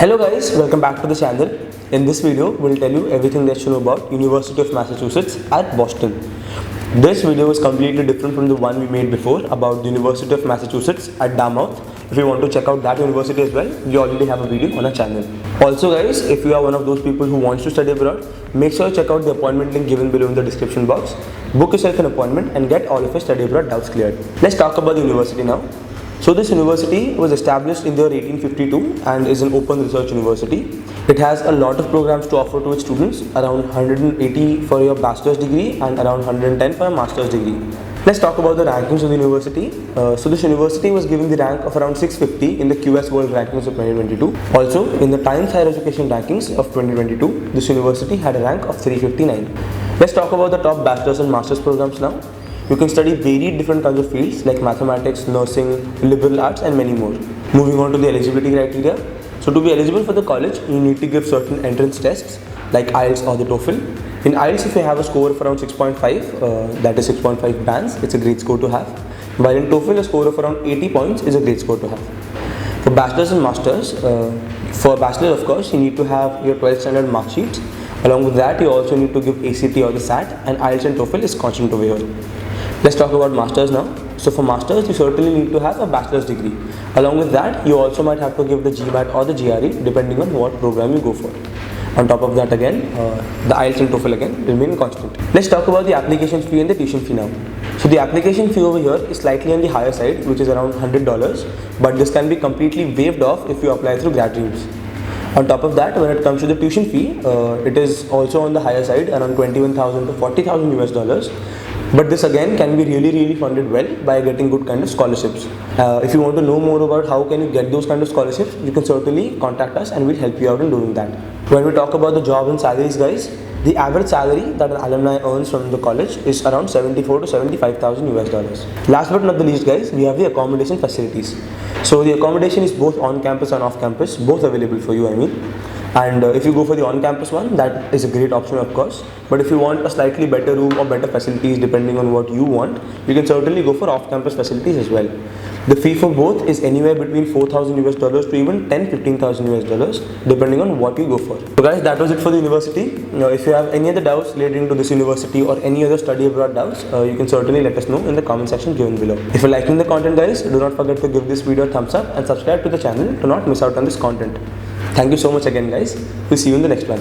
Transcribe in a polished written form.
Hello guys, welcome back to the channel. In this video, we'll tell you everything that you know about University of Massachusetts at Boston. This video is completely different from the one we made before about the University of Massachusetts at Dartmouth. If you want to check out that university as well, we already have a video on our channel. Also guys, if you are one of those people who wants to study abroad, make sure you check out the appointment link given below in the description box. Book yourself an appointment and get all of your study abroad doubts cleared. Let's talk about the university now. So this university was established in the year 1852 and is an open research university. It has a lot of programs to offer to its students, around 180 for your bachelor's degree and around 110 for a master's degree. Let's talk about the rankings of the university. So this university was given the rank of around 650 in the QS World Rankings of 2022. Also, in the Times Higher Education Rankings of 2022, this university had a rank of 359. Let's talk about the top bachelor's and master's programs now. You can study varied different kinds of fields like mathematics, nursing, liberal arts and many more. Moving on to the eligibility criteria. So to be eligible for the college, you need to give certain entrance tests like IELTS or the TOEFL. In IELTS, if you have a score of around 6.5, that is 6.5 bands, it's a great score to have. While in TOEFL, a score of around 80 points is a great score to have. For bachelor's and master's, for bachelor's of course, you need to have your 12th standard mark sheets. Along with that, you also need to give ACT or the SAT, and IELTS and TOEFL is constant over here. Let's talk about masters now. So for masters, you certainly need to have a bachelor's degree. Along with that, you also might have to give the GMAT or the GRE depending on what program you go for. On top of that again, the IELTS and TOEFL again remain constant. Let's talk about the application fee and the tuition fee now. So the application fee over here is slightly on the higher side, which is around $100, but this can be completely waived off if you apply through GradDreams. On top of that, when it comes to the tuition fee, it is also on the higher side, around 21,000 to 40,000 US dollars. But this again can be really funded well by getting good kind of scholarships. If you want to know more about how can you get those kind of scholarships, you can certainly contact us and we'll help you out in doing that. When we talk about the job and salaries guys, the average salary that an alumni earns from the college is around 74 to 75,000 US dollars. Last but not the least guys, we have the accommodation facilities. So the accommodation is both on campus and off campus, both available for you And if you go for the on-campus one, that is a great option of course. But if you want a slightly better room or better facilities depending on what you want, you can certainly go for off-campus facilities as well. The fee for both is anywhere between 4,000 US dollars to even 10-15,000 US dollars depending on what you go for. So guys, that was it for the university. Now if you have any other doubts relating to this university or any other study abroad doubts, you can certainly let us know in the comment section given below. If you're liking the content guys, do not forget to give this video a thumbs up and subscribe to the channel to not miss out on this content. Thank you so much again guys. We'll see you in the next one.